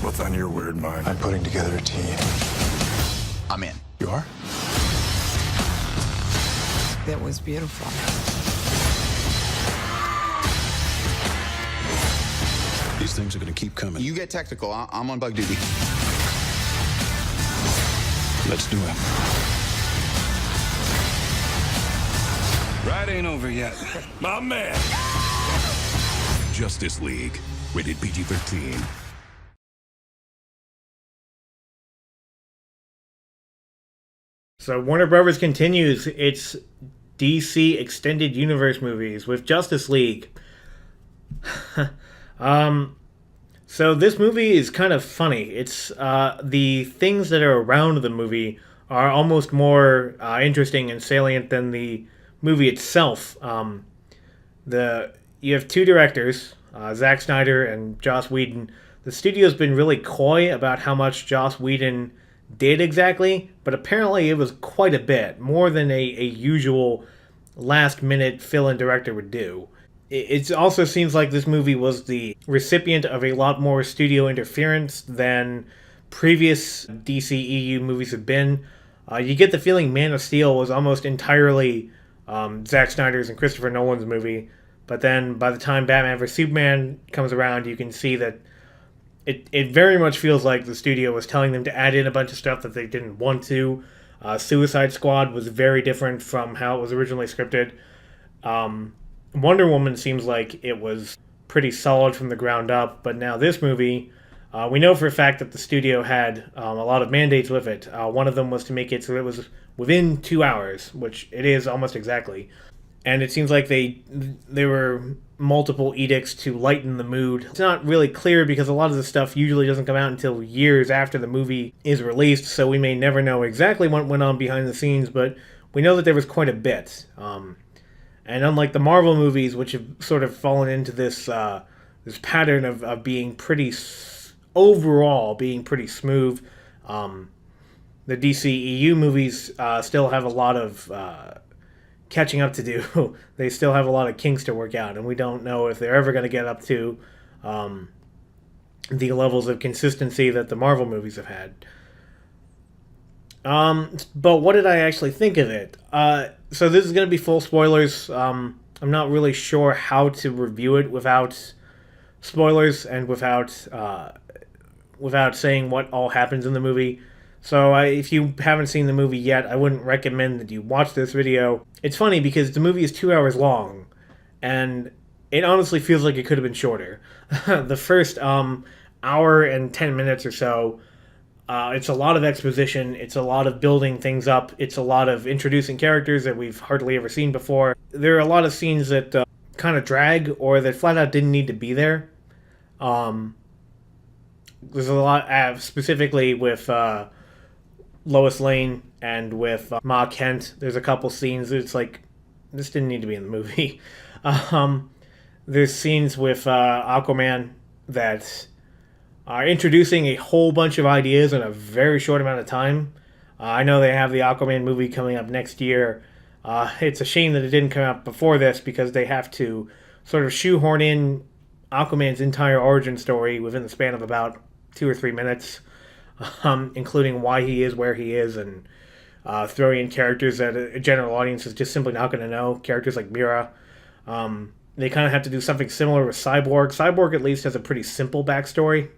What's on your weird mind? I'm putting together a team. I'm in. You are? It was beautiful. These things are gonna keep coming. You get technical. I'm on bug duty. Let's do it. Ride ain't over yet. My man. Justice League. Rated PG-13. So Warner Brothers continues its DC Extended Universe movies with Justice League. So this movie is kind of funny. It's the things that are around the movie are almost more interesting and salient than the movie itself. You have two directors, Zack Snyder and Joss Whedon. The studio's been really coy about how much Joss Whedon did exactly, but apparently it was quite a bit, more than a usual last-minute fill-in director would do. It also seems like this movie was the recipient of a lot more studio interference than previous DCEU movies have been. You get the feeling Man of Steel was almost entirely Zack Snyder's and Christopher Nolan's movie, but then by the time Batman vs. Superman comes around, you can see that it very much feels like the studio was telling them to add in a bunch of stuff that they didn't want to. Suicide Squad was very different from how it was originally scripted. Wonder Woman seems like it was pretty solid from the ground up, but now this movie, we know for a fact that the studio had a lot of mandates with it. One of them was to make it so it was within 2 hours, which it is almost exactly. And it seems like there were multiple edicts to lighten the mood. It's not really clear because a lot of the stuff usually doesn't come out until years after the movie is released, so we may never know exactly what went on behind the scenes, but we know that there was quite a bit. And unlike the Marvel movies, which have sort of fallen into this pattern of being pretty overall being pretty smooth, the DCEU movies still have a lot of catching up to do. They still have a lot of kinks to work out, and we don't know if they're ever going to get up to the levels of consistency that the Marvel movies have had. But what did I actually think of it? So this is going to be full spoilers. I'm not really sure how to review it without spoilers and without saying what all happens in the movie. So if you haven't seen the movie yet, I wouldn't recommend that you watch this video. It's funny because the movie is 2 hours long, and it honestly feels like it could have been shorter. The first hour and 10 minutes or so, it's a lot of exposition, it's a lot of building things up, it's a lot of introducing characters that we've hardly ever seen before. There are a lot of scenes that kind of drag, or that flat out didn't need to be there. There's a lot, specifically with Lois Lane and with Ma Kent. There's a couple scenes it's like, this didn't need to be in the movie. There's scenes with Aquaman that are introducing a whole bunch of ideas in a very short amount of time. I know they have the Aquaman movie coming up next year. It's a shame that it didn't come out before this because they have to sort of shoehorn in Aquaman's entire origin story within the span of about 2 or 3 minutes, including why he is where he is, and throwing in characters that a general audience is just simply not going to know. Characters like Mira. They kind of have to do something similar with Cyborg. Cyborg at least has a pretty simple backstory.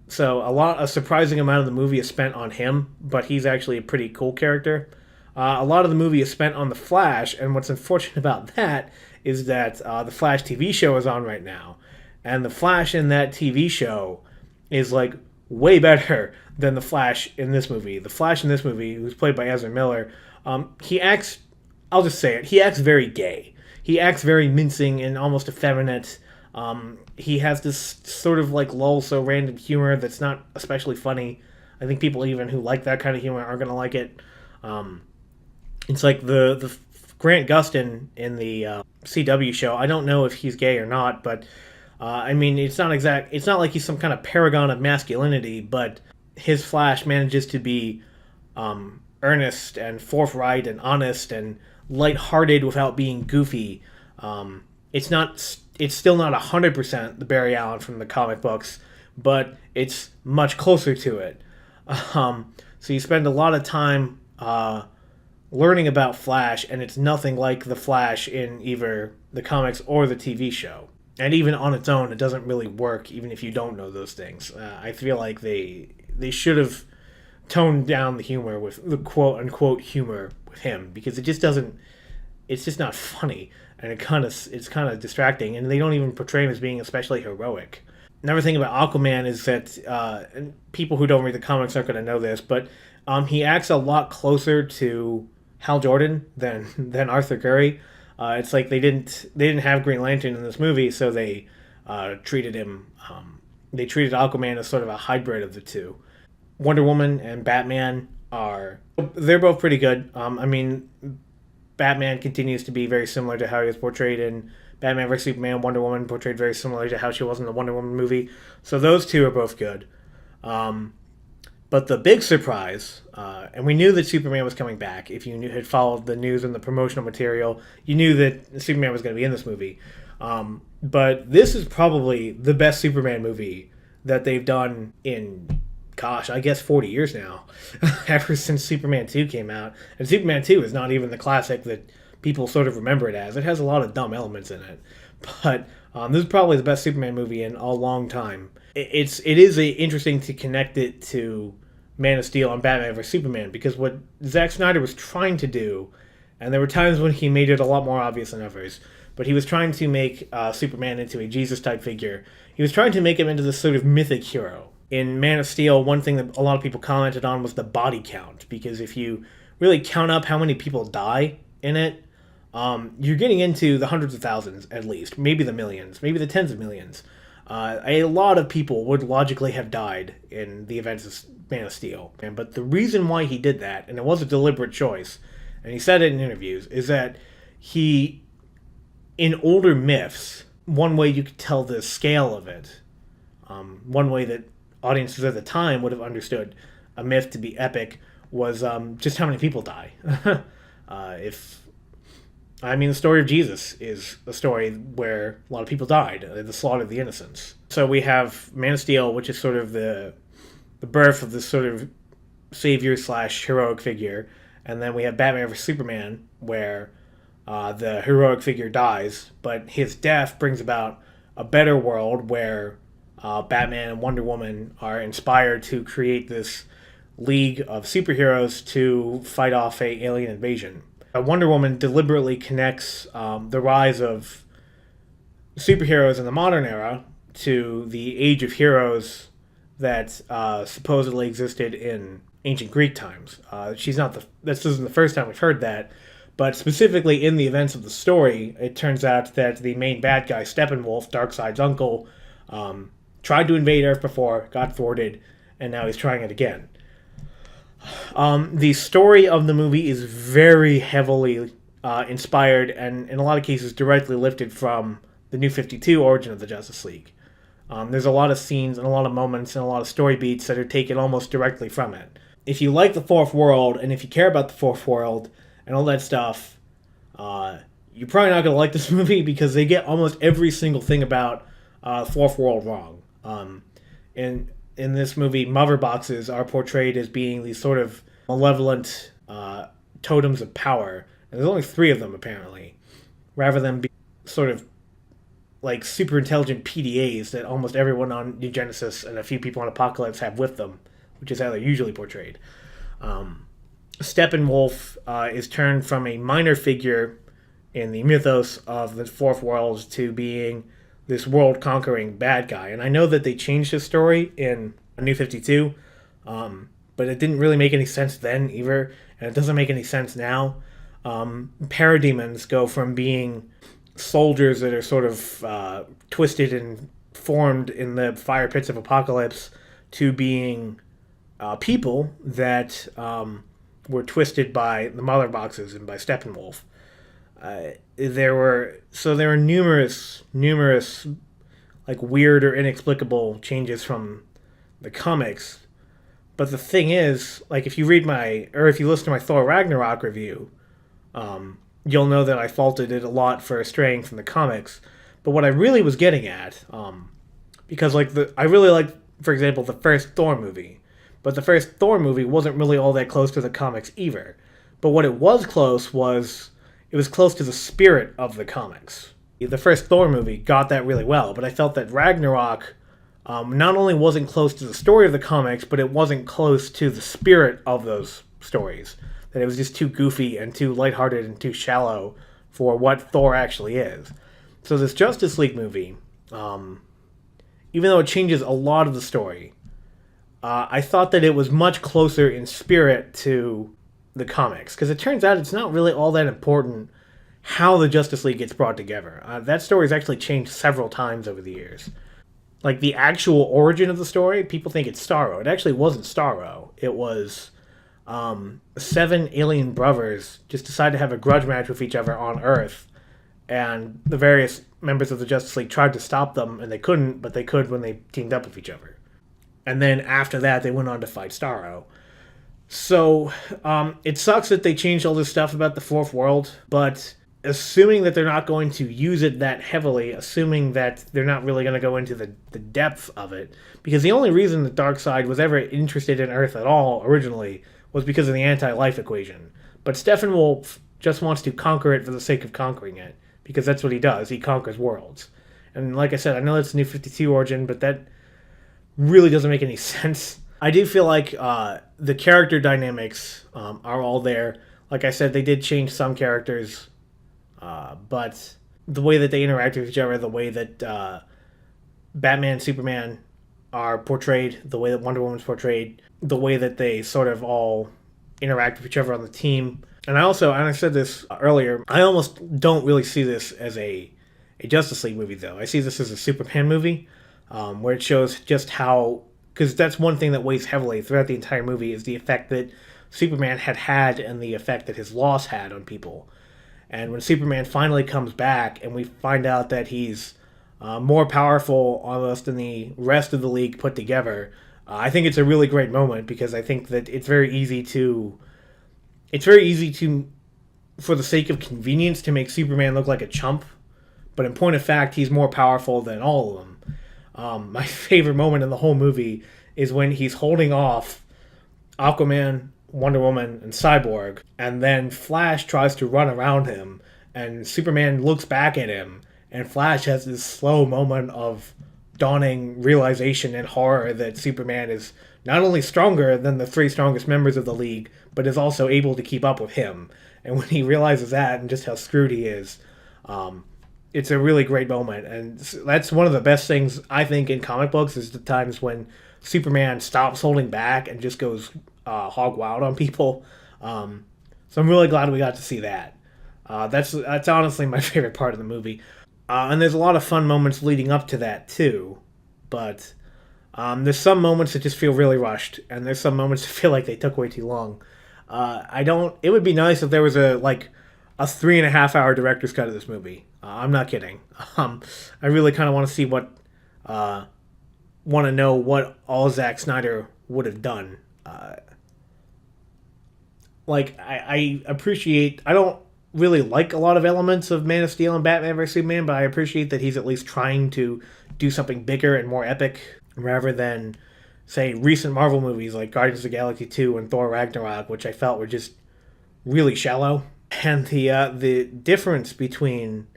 So a surprising amount of the movie is spent on him, but he's actually a pretty cool character. A lot of the movie is spent on the Flash, and what's unfortunate about that is that the Flash TV show is on right now, and the Flash in that TV show is like way better than the Flash in this movie. The Flash in this movie, who's played by Ezra Miller, he acts, I'll just say it, he acts very gay. He acts very mincing and almost effeminate. He has this sort of like lull-so random humor that's not especially funny. I think people even who like that kind of humor aren't going to like it. It's like the Grant Gustin in the CW show. I don't know if he's gay or not, but I mean, it's not like he's some kind of paragon of masculinity, but his Flash manages to be earnest and forthright and honest and lighthearted without being goofy. It's it's still not 100% the Barry Allen from the comic books, but it's much closer to it. So you spend a lot of time learning about Flash, and it's nothing like the Flash in either the comics or the TV show. And even on its own, it doesn't really work, even if you don't know those things. I feel like they should have toned down the humor with the quote-unquote humor with him, because it just doesn't... It's just not funny, and it's kind of distracting, and they don't even portray him as being especially heroic. Another thing about Aquaman is that, and people who don't read the comics aren't going to know this, but he acts a lot closer to Hal Jordan than Arthur Curry. It's like they didn't have Green Lantern in this movie, so they treated him. They treated Aquaman as sort of a hybrid of the two. Wonder Woman and Batman they're both pretty good. I mean, Batman continues to be very similar to how he was portrayed in Batman vs Superman. Wonder Woman portrayed very similarly to how she was in the Wonder Woman movie. So those two are both good. But the big surprise, and we knew that Superman was coming back. If you had followed the news and the promotional material, you knew that Superman was going to be in this movie. But this is probably the best Superman movie that they've done in, gosh, I guess 40 years now, ever since Superman 2 came out. And Superman 2 is not even the classic that people sort of remember it as. It has a lot of dumb elements in it. But this is probably the best Superman movie in a long time. It is interesting to connect it to Man of Steel and Batman vs Superman, because what Zack Snyder was trying to do, and there were times when he made it a lot more obvious than others, but he was trying to make Superman into a Jesus-type figure. He was trying to make him into this sort of mythic hero. In Man of Steel, one thing that a lot of people commented on was the body count, because if you really count up how many people die in it, you're getting into the hundreds of thousands at least, maybe the millions, maybe the tens of millions. A lot of people would logically have died in the events of Man of Steel. But the reason why he did that, and it was a deliberate choice, and he said it in interviews, is that in older myths, one way you could tell the scale of it, one way that audiences at the time would have understood a myth to be epic was just how many people die. The story of Jesus is a story where a lot of people died, the slaughter of the innocents. So we have Man of Steel, which is sort of the birth of this sort of savior/heroic figure, and then we have Batman vs Superman, where the heroic figure dies, but his death brings about a better world where Batman and Wonder Woman are inspired to create this league of superheroes to fight off an alien invasion. Wonder Woman deliberately connects the rise of superheroes in the modern era to the age of heroes that supposedly existed in ancient Greek times. This isn't the first time we've heard that, but specifically in the events of the story, it turns out that the main bad guy, Steppenwolf, Darkseid's uncle, tried to invade Earth before, got thwarted, and now he's trying it again. The story of the movie is very heavily inspired, and in a lot of cases directly lifted from the New 52 origin of the Justice League. There's a lot of scenes and a lot of moments and a lot of story beats that are taken almost directly from it. If you like the Fourth World, and if you care about the Fourth World and all that stuff, you're probably not going to like this movie, because they get almost every single thing about Fourth World wrong. In this movie, mother boxes are portrayed as being these sort of malevolent totems of power. And there's only 3 of them, apparently, rather than be sort of like super intelligent PDAs that almost everyone on New Genesis and a few people on Apocalypse have with them, which is how they're usually portrayed. Steppenwolf is turned from a minor figure in the mythos of the Fourth World to being this world-conquering bad guy. And I know that they changed his story in New 52, but it didn't really make any sense then either, and it doesn't make any sense now. Parademons go from being soldiers that are sort of twisted and formed in the fire pits of Apocalypse to being people that were twisted by the Mother Boxes and by Steppenwolf. There were numerous like weird or inexplicable changes from the comics, but the thing is, like, if you listen to my Thor Ragnarok review, you'll know that I faulted it a lot for straying from the comics. But what I really was getting at, because I really like, for example, the first Thor movie, but the first Thor movie wasn't really all that close to the comics either. But what it was close was, it was close to the spirit of the comics. The first Thor movie got that really well, but I felt that Ragnarok not only wasn't close to the story of the comics, but it wasn't close to the spirit of those stories. That it was just too goofy and too lighthearted and too shallow for what Thor actually is. So this Justice League movie, even though it changes a lot of the story, I thought that it was much closer in spirit to the comics, because it turns out it's not really all that important how the Justice League gets brought together. That story has actually changed several times over the years. Like, the actual origin of the story, people think it's Starro. It actually wasn't Starro. It was 7 alien brothers just decided to have a grudge match with each other on Earth, and the various members of the Justice League tried to stop them, and they couldn't, but they could when they teamed up with each other. And then after that, they went on to fight Starro. So, it sucks that they changed all this stuff about the Fourth World, but assuming that they're not going to use it that heavily, assuming that they're not really going to go into the depth of it, because the only reason the Darkseid was ever interested in Earth at all, originally, was because of the anti-life equation. But Steppenwolf just wants to conquer it for the sake of conquering it, because that's what he does. He conquers worlds. And like I said, I know that's New 52 origin, but that really doesn't make any sense. I do feel like the character dynamics are all there. Like I said, they did change some characters, but the way that they interact with each other, the way that Batman and Superman are portrayed, the way that Wonder Woman's portrayed, the way that they sort of all interact with each other on the team. And I said this earlier, I almost don't really see this as a Justice League movie, though. I see this as a Superman movie, where it shows just how, because that's one thing that weighs heavily throughout the entire movie, is the effect that Superman had and the effect that his loss had on people. And when Superman finally comes back and we find out that he's more powerful almost than the rest of the league put together, I think it's a really great moment, because I think that it's very easy to, for the sake of convenience, to make Superman look like a chump. But in point of fact, he's more powerful than all of them. My favorite moment in the whole movie is when he's holding off Aquaman, Wonder Woman, and Cyborg, and then Flash tries to run around him, and Superman looks back at him, and Flash has this slow moment of dawning realization and horror that Superman is not only stronger than the 3 strongest members of the league, but is also able to keep up with him. And when he realizes that and just how screwed he is, it's a really great moment. And that's one of the best things, I think, in comic books, is the times when Superman stops holding back and just goes hog wild on people. So I'm really glad we got to see that. That's honestly my favorite part of the movie. And there's a lot of fun moments leading up to that, too. But there's some moments that just feel really rushed, and there's some moments that feel like they took way too long. It would be nice if there was a 3.5-hour director's cut of this movie. I'm not kidding. I really kind of want to see want to know what all Zack Snyder would have done. I appreciate, I don't really like a lot of elements of Man of Steel and Batman vs. Superman, but I appreciate that he's at least trying to do something bigger and more epic, rather than, say, recent Marvel movies like Guardians of the Galaxy 2 and Thor Ragnarok, which I felt were just really shallow. And the difference between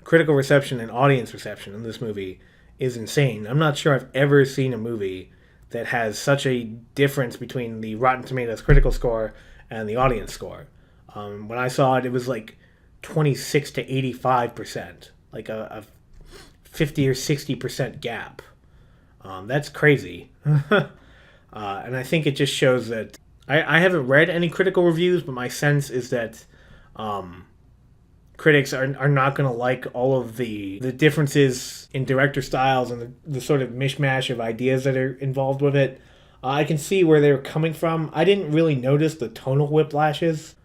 critical reception and audience reception in this movie is insane. I'm not sure I've ever seen a movie that has such a difference between the Rotten Tomatoes critical score and the audience score. When I saw it, it was like 26 to 85%, like a 50 or 60% gap. That's crazy. And I think it just shows that I haven't read any critical reviews, but my sense is that critics are not going to like all of the differences in director styles and the sort of mishmash of ideas that are involved with it. I can see where they're coming from. I didn't really notice the tonal whiplashes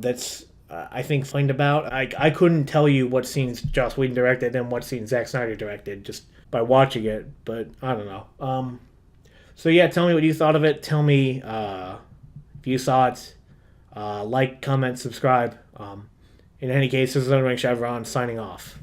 that's, I think, flamed about. I couldn't tell you what scenes Joss Whedon directed and what scenes Zack Snyder directed just by watching it, but I don't know. So yeah, tell me what you thought of it. Tell me if you saw it. Like, comment, subscribe. In any case, this is Underwing Chevron signing off.